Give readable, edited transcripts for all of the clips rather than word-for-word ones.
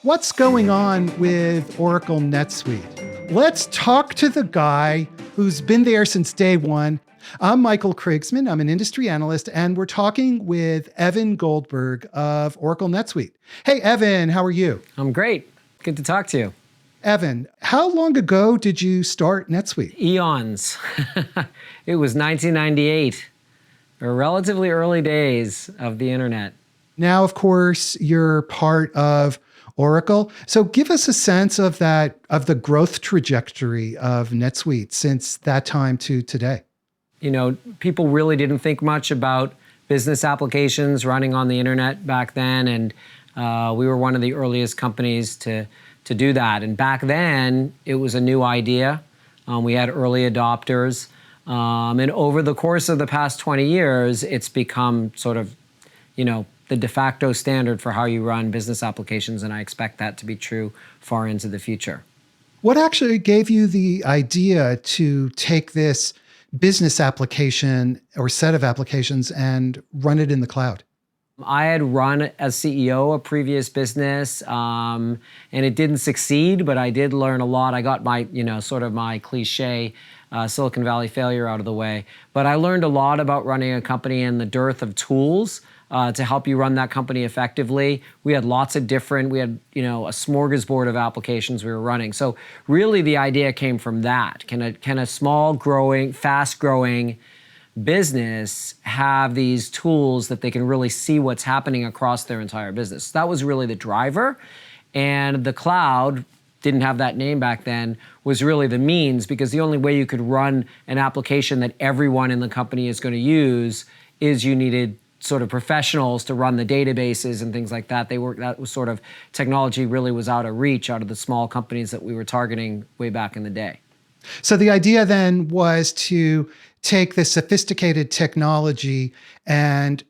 What's going on with Oracle NetSuite? Let's talk to the guy who's been there since day one. I'm Michael Krigsman. I'm an industry analyst, and we're talking with Evan Goldberg of Oracle NetSuite. Hey, Evan, how are you? I'm great. Good to talk to you. Evan, how long ago did you start NetSuite? Eons. It was 1998, or relatively early days of the internet. Now, of course, you're part of Oracle. So give us a sense of the growth trajectory of NetSuite since that time to today. You know, people really didn't think much about business applications running on the internet back then, and we were one of the earliest companies to do that. And back then, it was a new idea. We had early adopters. And over the course of the past 20 years, it's become sort of, the de facto standard for how you run business applications, and I expect that to be true far into the future. What actually gave you the idea to take this business application or set of applications and run it in the cloud? I had run as CEO a previous business, and it didn't succeed, but I did learn a lot. I got my, sort of my cliche Silicon Valley failure out of the way. But I learned a lot about running a company and the dearth of tools to help you run that company effectively. We had lots of different, a smorgasbord of applications we were running. So really the idea came from that. Can a small growing, fast growing business have these tools that they can really see what's happening across their entire business? That was really the driver. And the cloud, didn't have that name back then, was really the means, because the only way you could run an application that everyone in the company is going to use is you needed sort of professionals to run the databases and things like that. That was sort of, technology really was out of reach out of the small companies that we were targeting way back in the day. So the idea then was to take this sophisticated technology and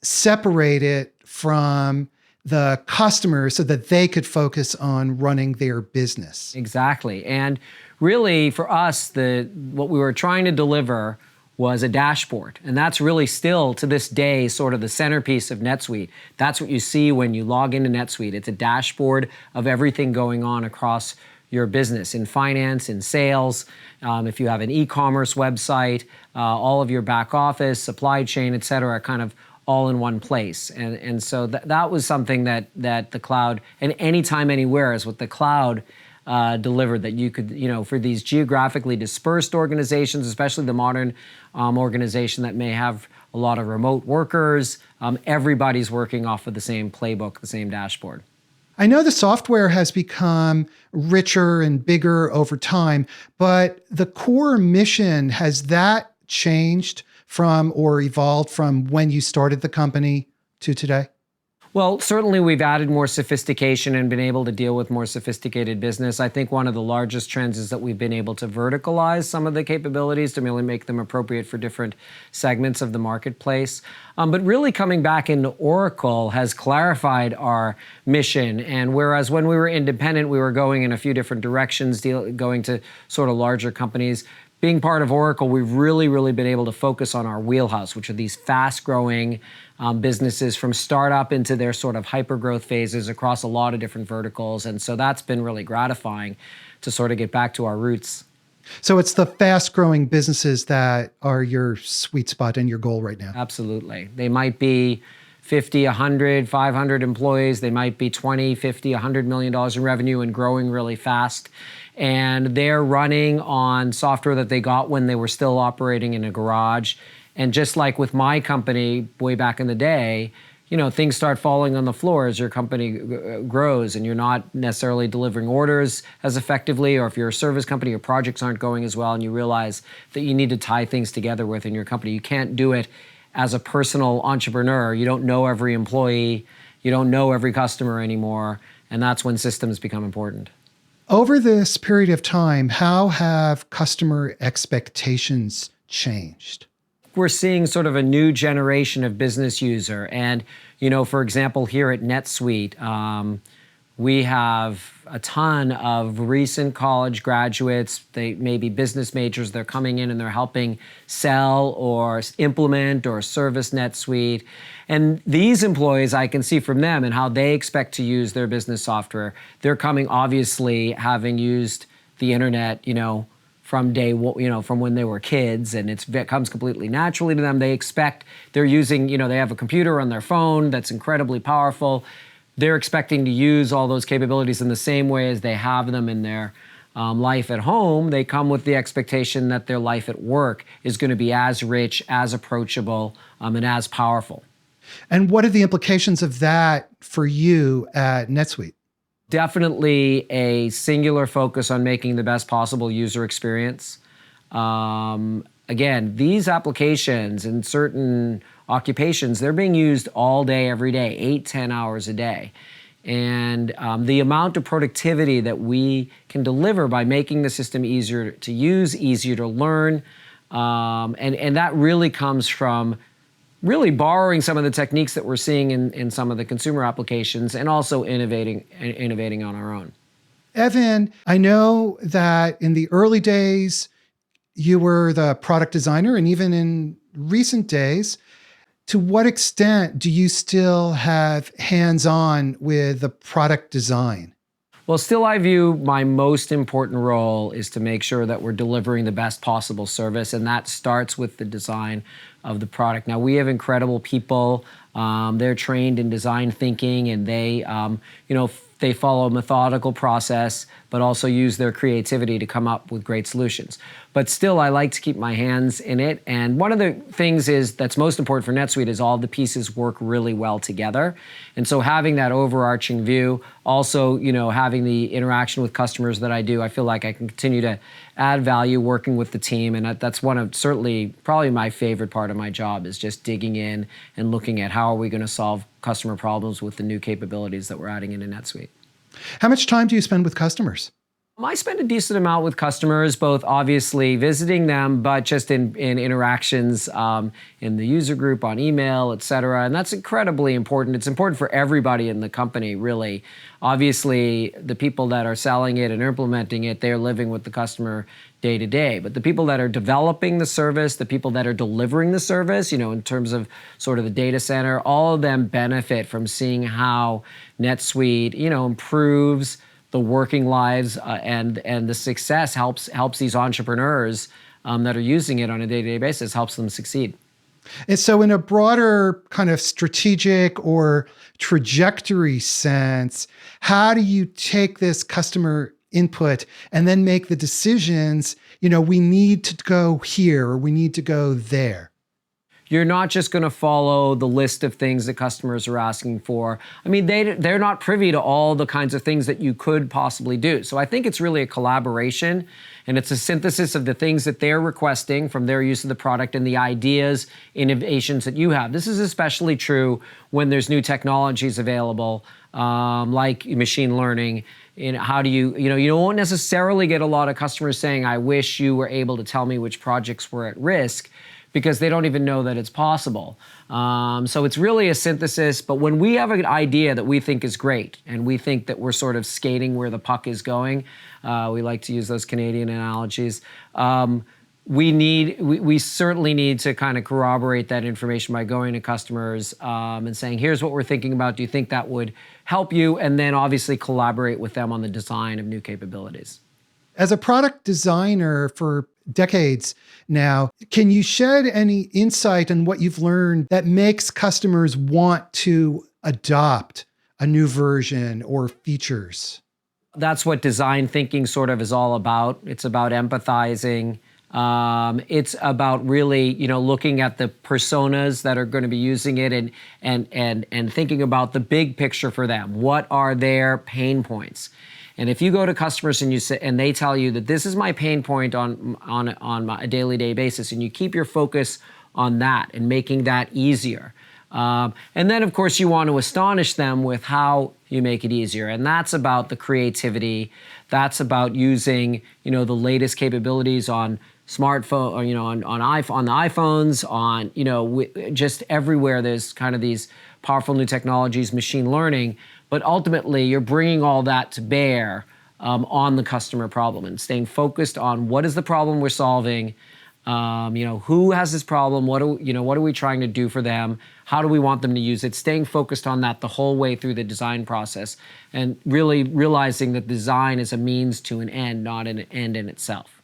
separate it from the customer so that they could focus on running their business. Exactly. And really for us, what we were trying to deliver was a dashboard. And that's really still, to this day, sort of the centerpiece of NetSuite. That's what you see when you log into NetSuite. It's a dashboard of everything going on across your business, in finance, in sales, if you have an e-commerce website, all of your back office, supply chain, et cetera, kind of all in one place. And so that was something that the cloud, and anytime, anywhere, is what the cloud delivered, that you could, for these geographically dispersed organizations, especially the modern organization that may have a lot of remote workers, everybody's working off of the same playbook, the same dashboard. I know the software has become richer and bigger over time, but the core mission, has that changed from or evolved from when you started the company to today? Well, certainly we've added more sophistication and been able to deal with more sophisticated business. I think one of the largest trends is that we've been able to verticalize some of the capabilities to really make them appropriate for different segments of the marketplace. But really coming back into Oracle has clarified our mission. And whereas when we were independent, we were going in a few different directions, going to sort of larger companies, being part of Oracle, we've really been able to focus on our wheelhouse, which are these fast-growing businesses from startup into their sort of hyper-growth phases across a lot of different verticals. And so that's been really gratifying to sort of get back to our roots. So it's the fast-growing businesses that are your sweet spot and your goal right now. Absolutely. They might be 50, 100, 500 employees. They might be 20, 50, $100 million in revenue and growing really fast. And they're running on software that they got when they were still operating in a garage. And just like with my company way back in the day, things start falling on the floor as your company grows and you're not necessarily delivering orders as effectively, or if you're a service company, your projects aren't going as well and you realize that you need to tie things together within your company. You can't do it as a personal entrepreneur. You don't know every employee, you don't know every customer anymore, and that's when systems become important. Over this period of time, how have customer expectations changed? We're seeing sort of a new generation of business user. And, for example, here at NetSuite, We have a ton of recent college graduates. They may be business majors. They're coming in and they're helping sell or implement or service NetSuite. And these employees, I can see from them and how they expect to use their business software. They're coming, obviously, having used the internet, from from when they were kids, and it comes completely naturally to them. They expect they're using, they have a computer on their phone that's incredibly powerful. They're expecting to use all those capabilities in the same way as they have them in their life at home. They come with the expectation that their life at work is going to be as rich, as approachable, and as powerful. And what are the implications of that for you at NetSuite? Definitely a singular focus on making the best possible user experience. Again, these applications in certain occupations, they're being used all day, every day, 8-10 hours a day. And the amount of productivity that we can deliver by making the system easier to use, easier to learn, and that really comes from really borrowing some of the techniques that we're seeing in some of the consumer applications and also innovating on our own. Evan, I know that in the early days, you were the product designer, and even in recent days, to what extent do you still have hands-on with the product design? Well, still I view my most important role is to make sure that we're delivering the best possible service, and that starts with the design of the product. Now, we have incredible people. They're trained in design thinking, and they follow a methodical process, but also use their creativity to come up with great solutions. But still, I like to keep my hands in it. And one of the things that's most important for NetSuite is all the pieces work really well together. And so having that overarching view, also, having the interaction with customers that I do, I feel like I can continue to add value working with the team. And that's one of probably my favorite part of my job is just digging in and looking at how are we going to solve customer problems with the new capabilities that we're adding into NetSuite. How much time do you spend with customers? I spend a decent amount with customers, both obviously visiting them, but just in interactions in the user group, on email, et cetera. And that's incredibly important. It's important for everybody in the company, really. Obviously, the people that are selling it and implementing it, they're living with the customer day to day. But the people that are developing the service, the people that are delivering the service, in terms of sort of the data center, all of them benefit from seeing how NetSuite, improves the working lives and the success helps these entrepreneurs that are using it on a day-to-day basis, helps them succeed. And so in a broader kind of strategic or trajectory sense, how do you take this customer input and then make the decisions, we need to go here or we need to go there? You're not just going to follow the list of things that customers are asking for. I mean, they're not privy to all the kinds of things that you could possibly do. So I think it's really a collaboration, and it's a synthesis of the things that they're requesting from their use of the product and the ideas, innovations that you have. This is especially true when there's new technologies available, like machine learning. How do you won't necessarily get a lot of customers saying, I wish you were able to tell me which projects were at risk, because they don't even know that it's possible. So it's really a synthesis, but when we have an idea that we think is great, and we think that we're sort of skating where the puck is going, we like to use those Canadian analogies, we certainly need to kind of corroborate that information by going to customers and saying, here's what we're thinking about, do you think that would help you? And then obviously collaborate with them on the design of new capabilities. As a product designer for decades now, can you shed any insight on what you've learned that makes customers want to adopt a new version or features? That's what design thinking sort of is all about. It's about empathizing. It's about really, looking at the personas that are going to be using it and thinking about the big picture for them. What are their pain points? And if you go to customers and they tell you that this is my pain point on a daily basis, and you keep your focus on that and making that easier. And then, of course, you want to astonish them with how you make it easier. And that's about the creativity. That's about using, the latest capabilities on smartphone, or, on the iPhones, just everywhere. There's kind of these powerful new technologies, machine learning. But ultimately, you're bringing all that to bear on the customer problem and staying focused on what is the problem we're solving. Who has this problem? What are we trying to do for them? How do we want them to use it? Staying focused on that the whole way through the design process, and really realizing that design is a means to an end, not an end in itself.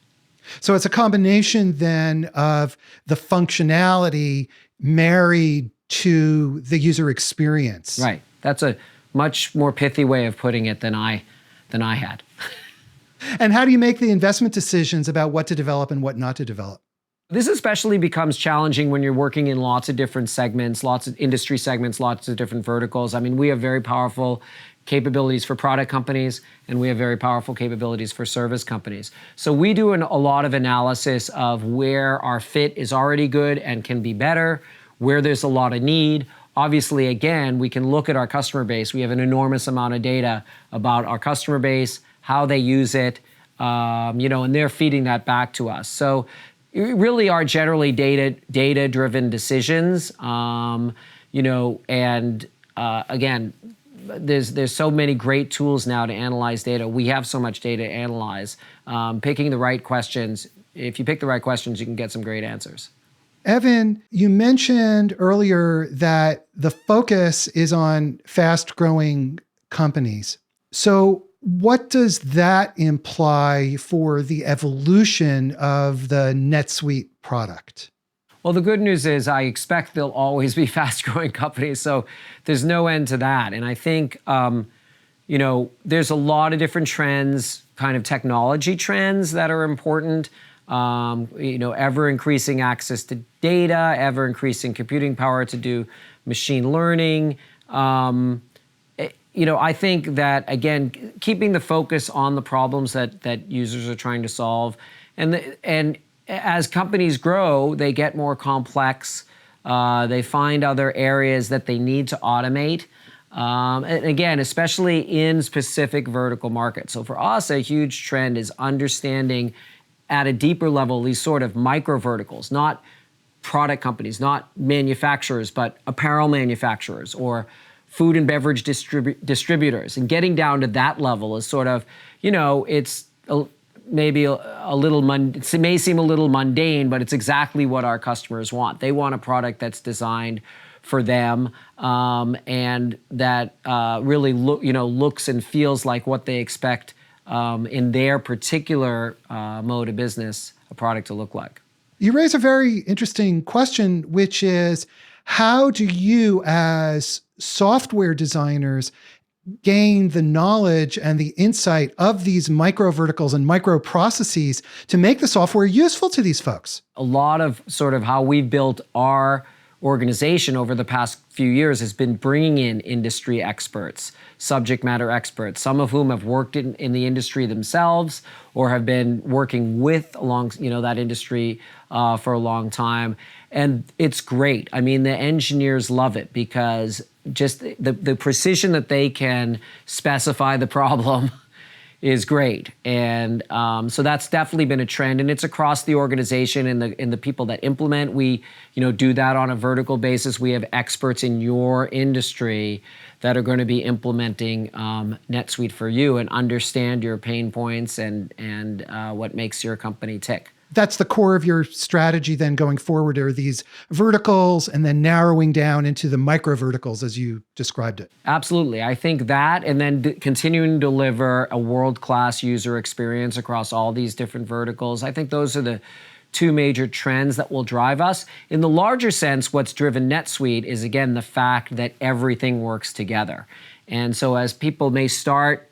So it's a combination then of the functionality married to the user experience. Right. That's a much more pithy way of putting it than I had. And how do you make the investment decisions about what to develop and what not to develop? This especially becomes challenging when you're working in lots of different segments, lots of industry segments, lots of different verticals. I mean, we have very powerful capabilities for product companies, and we have very powerful capabilities for service companies. So we do a lot of analysis of where our fit is already good and can be better, where there's a lot of need. Obviously, again, we can look at our customer base. We have an enormous amount of data about our customer base, how they use it, and they're feeding that back to us. So it really are generally data-driven decisions, again, there's so many great tools now to analyze data. We have so much data to analyze. Picking the right questions, if you pick the right questions, you can get some great answers. Evan, you mentioned earlier that the focus is on fast-growing companies. So what does that imply for the evolution of the NetSuite product? Well, the good news is I expect there'll always be fast-growing companies, so there's no end to that. And I think, there's a lot of different trends, kind of technology trends that are important. Ever-increasing access to data, ever-increasing computing power to do machine learning. I think that, again, keeping the focus on the problems that users are trying to solve, and as companies grow, they get more complex. They find other areas that they need to automate. And again, especially in specific vertical markets. So for us, a huge trend is understanding at a deeper level these sort of micro verticals, not product companies, not manufacturers, but apparel manufacturers or food and beverage distributors. And getting down to that level is sort of, it's maybe a little, it may seem a little mundane, but it's exactly what our customers want. They want a product that's designed for them, and that really looks and feels like what they expect in their particular mode of business a product to look like. You raise a very interesting question, which is, how do you as software designers gain the knowledge and the insight of these micro verticals and micro processes to make the software useful to these folks? A lot of sort of how we've built our organization over the past few years has been bringing in industry experts, subject matter experts, some of whom have worked in the industry themselves or have been working with that industry for a long time. And it's great. I mean, the engineers love it because just the precision that they can specify the problem is great. And so that's definitely been a trend, and it's across the organization and the people that implement. We do that on a vertical basis. We have experts in your industry that are going to be implementing NetSuite for you and understand your pain points and what makes your company tick. That's the core of your strategy then going forward, are these verticals and then narrowing down into the micro verticals as you described it. Absolutely. I think that, and then continuing to deliver a world-class user experience across all these different verticals. I think those are the two major trends that will drive us. In the larger sense, what's driven NetSuite is, again, the fact that everything works together. And so as people may start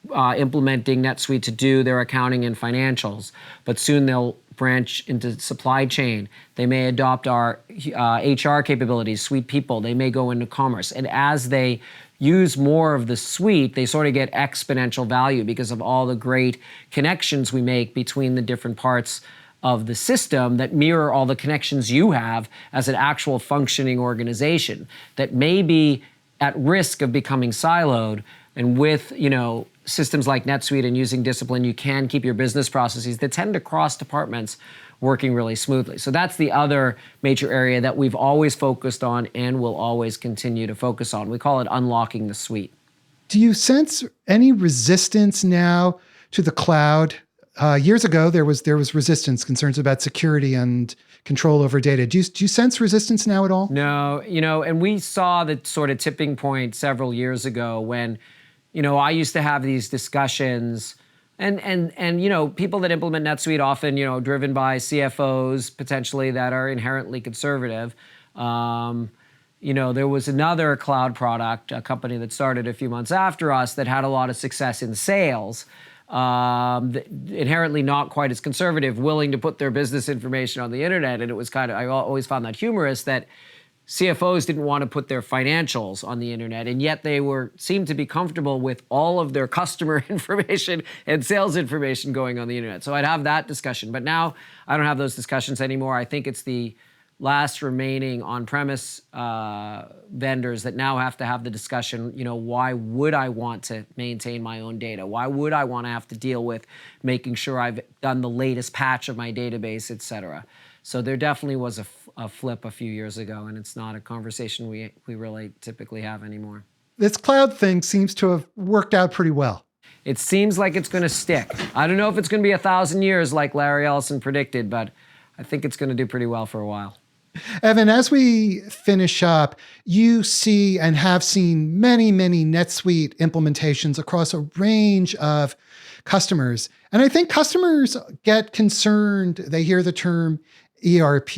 implementing NetSuite to do their accounting and financials, but soon they'll branch into supply chain. They may adopt our HR capabilities, Suite People. They may go into commerce. And as they use more of the suite, they sort of get exponential value because of all the great connections we make between the different parts of the system that mirror all the connections you have as an actual functioning organization that may be at risk of becoming siloed. And with, systems like NetSuite and using discipline, you can keep your business processes that tend to cross departments working really smoothly. So that's the other major area that we've always focused on and will always continue to focus on. We call it unlocking the suite. Do you sense any resistance now to the cloud? Years ago, there was resistance, concerns about security and control over data. Do you sense resistance now at all? No, and we saw the sort of tipping point several years ago when, I used to have these discussions and people that implement NetSuite often, driven by CFOs potentially that are inherently conservative. There was another cloud product, a company that started a few months after us that had a lot of success in sales, inherently not quite as conservative, willing to put their business information on the internet. And it was I always found that humorous that CFOs didn't want to put their financials on the internet, and yet they seemed to be comfortable with all of their customer information and sales information going on the internet. So I'd have that discussion. But now I don't have those discussions anymore. I think it's the last remaining on-premise vendors that now have to have the discussion, why would I want to maintain my own data? Why would I want to have to deal with making sure I've done the latest patch of my database, et cetera? So there definitely was a flip a few years ago, and it's not a conversation we really typically have anymore. This cloud thing seems to have worked out pretty well. It seems like it's going to stick. I don't know if it's going to be 1,000 years like Larry Ellison predicted, but I think it's going to do pretty well for a while. Evan, as we finish up, you see and have seen many, many NetSuite implementations across a range of customers. And I think customers get concerned. They hear the term ERP.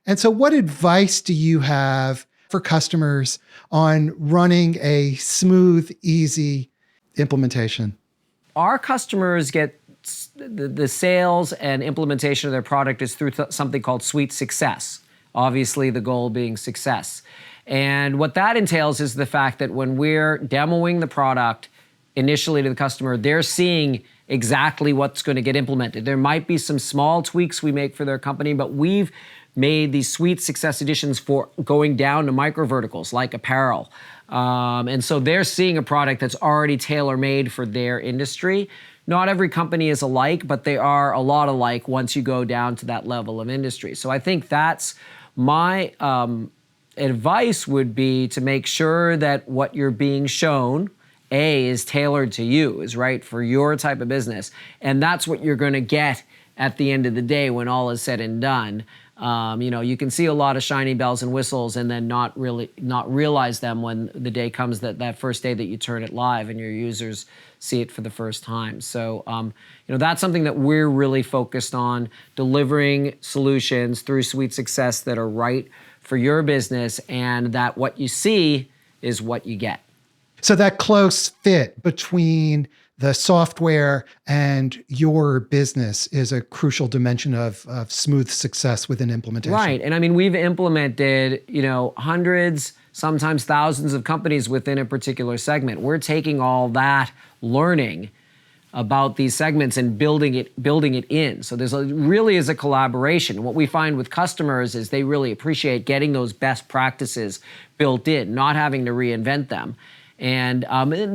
And so what advice do you have for customers on running a smooth, easy implementation? Our customers get the sales and implementation of their product is through something called Suite Success. Obviously, the goal being success. And what that entails is the fact that when we're demoing the product initially to the customer, they're seeing exactly what's going to get implemented. There might be some small tweaks we make for their company, but we've made these Suite Success editions for going down to micro verticals like apparel. And so they're seeing a product that's already tailor-made for their industry. Not every company is alike, but they are a lot alike once you go down to that level of industry. So I think that's my advice would be to make sure that what you're being shown, is tailored to you, is right for your type of business. And that's what you're going to get at the end of the day when all is said and done. You can see a lot of shiny bells and whistles and then not realize them when the day comes, that first day that you turn it live and your users see it for the first time. So, that's something that we're really focused on, delivering solutions through Suite Success that are right for your business, and that what you see is what you get. So that close fit between the software and your business is a crucial dimension of smooth success within implementation. Right. And we've implemented, hundreds, sometimes thousands of companies within a particular segment. We're taking all that learning about these segments and building it in. So really is a collaboration. What we find with customers is they really appreciate getting those best practices built in, not having to reinvent them. And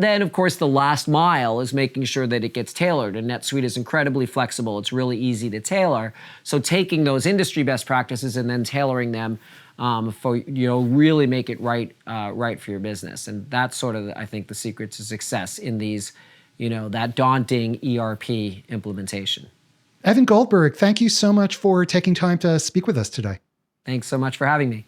then, of course, the last mile is making sure that it gets tailored. And NetSuite is incredibly flexible. It's really easy to tailor. So taking those industry best practices and then tailoring them for really make it right for your business. And that's sort of, I think, the secret to success in these, that daunting ERP implementation. Evan Goldberg, thank you so much for taking time to speak with us today. Thanks so much for having me.